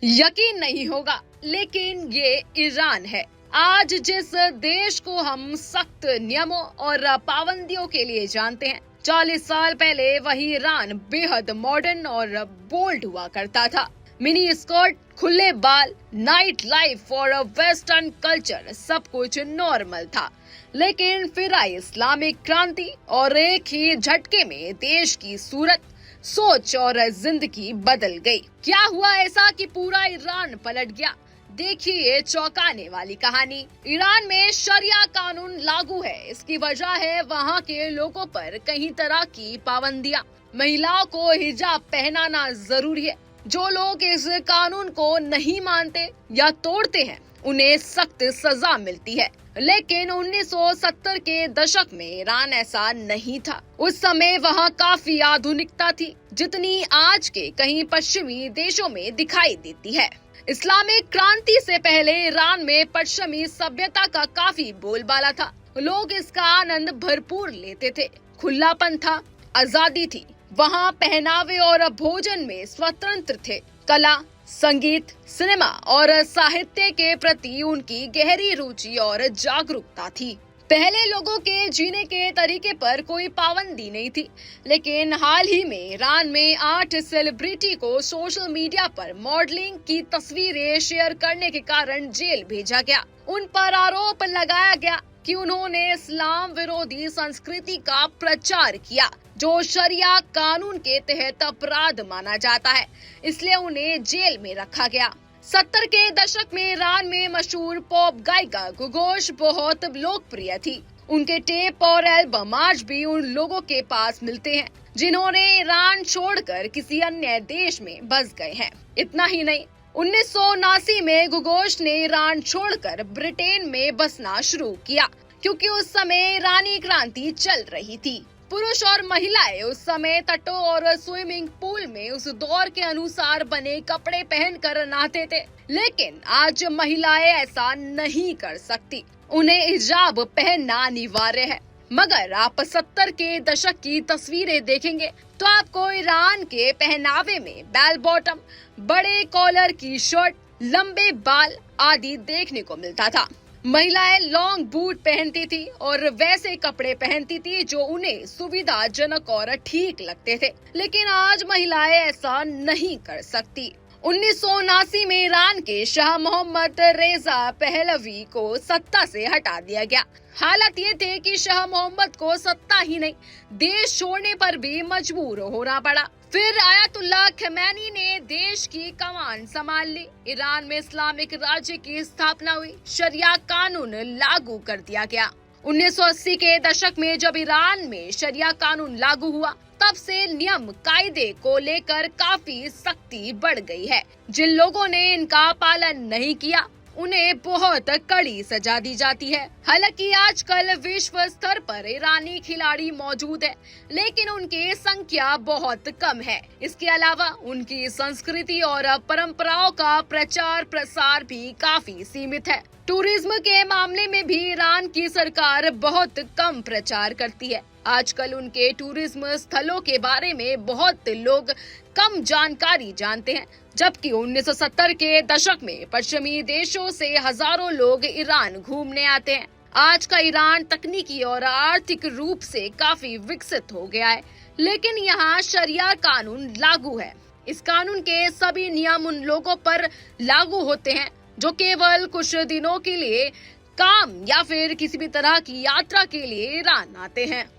यकीन नहीं होगा, लेकिन ये ईरान है। आज जिस देश को हम सख्त नियमों और पाबंदियों के लिए जानते हैं, 40 साल पहले वही ईरान बेहद मॉडर्न और बोल्ड हुआ करता था। मिनी स्कर्ट, खुले बाल, नाइट लाइफ और वेस्टर्न कल्चर सब कुछ नॉर्मल था। लेकिन फिर आई इस्लामिक क्रांति और एक ही झटके में देश की सूरत, सोच और जिंदगी बदल गई। क्या हुआ ऐसा कि पूरा ईरान पलट गया? देखिए ये चौंकाने वाली कहानी। ईरान में शरिया कानून लागू है। इसकी वजह है वहाँ के लोगों पर कई तरह की पाबंदियां। महिलाओं को हिजाब पहनाना जरूरी है। जो लोग इस कानून को नहीं मानते या तोड़ते हैं, उन्हें सख्त सजा मिलती है। लेकिन 1970 के दशक में ईरान ऐसा नहीं था। उस समय वहाँ काफी आधुनिकता थी, जितनी आज के कई पश्चिमी देशों में दिखाई देती है। इस्लामिक क्रांति से पहले ईरान में पश्चिमी सभ्यता का काफी बोलबाला था। लोग इसका आनंद भरपूर लेते थे। खुलापन था, आजादी थी। वहाँ पहनावे और भोजन में स्वतंत्र थे। कला, संगीत, सिनेमा और साहित्य के प्रति उनकी गहरी रुचि और जागरूकता थी। पहले लोगों के जीने के तरीके पर कोई पाबंदी नहीं थी। लेकिन हाल ही में ईरान में 8 सेलिब्रिटी को सोशल मीडिया पर मॉडलिंग की तस्वीरें शेयर करने के कारण जेल भेजा गया। उन पर आरोप लगाया गया कि उन्होंने इस्लाम विरोधी संस्कृति का प्रचार किया, जो शरिया कानून के तहत अपराध माना जाता है। इसलिए उन्हें जेल में रखा गया। 70 के दशक में ईरान में मशहूर पॉप गायिका गुगोश बहुत लोकप्रिय थी। उनके टेप और एल्बम आज भी उन लोगों के पास मिलते हैं जिन्होंने ईरान छोड़कर किसी अन्य देश में बस गए हैं। इतना ही नहीं, 1979 में गुगोश ने ईरान छोड़कर ब्रिटेन में बसना शुरू किया, क्योंकि उस समय ईरानी क्रांति चल रही थी। पुरुष और महिलाएं उस समय तटों और स्विमिंग पूल में उस दौर के अनुसार बने कपड़े पहनकर नहाते थे। लेकिन आज महिलाएं ऐसा नहीं कर सकती। उन्हें हिजाब पहनना अनिवार्य है। मगर आप 70 के दशक की तस्वीरें देखेंगे तो आपको ईरान के पहनावे में बेल बॉटम, बड़े कॉलर की शर्ट, लंबे बाल आदि देखने को मिलता था। महिलाएं लॉन्ग बूट पहनती थी और वैसे कपड़े पहनती थी जो उन्हें सुविधाजनक और ठीक लगते थे। लेकिन आज महिलाएं ऐसा नहीं कर सकती। 1979 में ईरान के शाह मोहम्मद रेजा पहलवी को सत्ता से हटा दिया गया। हालात ये थे कि शाह मोहम्मद को सत्ता ही नहीं, देश छोड़ने पर भी मजबूर होना पड़ा। फिर आयतुल्लाह खमैनी ने देश की कमान संभाल ली। ईरान में इस्लामिक राज्य की स्थापना हुई। शरिया कानून लागू कर दिया गया। 1980 के दशक में जब ईरान में शरिया कानून लागू हुआ, तब से नियम कायदे को लेकर काफी सख्ती बढ़ गई है। जिन लोगों ने इनका पालन नहीं किया, उन्हें बहुत कड़ी सजा दी जाती है। हालांकि आजकल विश्व स्तर पर ईरानी खिलाड़ी मौजूद है, लेकिन उनकी संख्या बहुत कम है। इसके अलावा उनकी संस्कृति और परंपराओं का प्रचार प्रसार भी काफी सीमित है। टूरिज्म के मामले में भी ईरान की सरकार बहुत कम प्रचार करती है। आजकल उनके टूरिज्म स्थलों के बारे में बहुत लोग कम जानकारी जानते हैं, जबकि 1970 के दशक में पश्चिमी देशों से हजारों लोग ईरान घूमने आते हैं। आज का ईरान तकनीकी और आर्थिक रूप से काफी विकसित हो गया है, लेकिन यहाँ शरिया कानून लागू है। इस कानून के सभी नियम उन लोगों पर लागू होते हैं जो केवल कुछ दिनों के लिए काम या फिर किसी भी तरह की यात्रा के लिए ईरान आते हैं।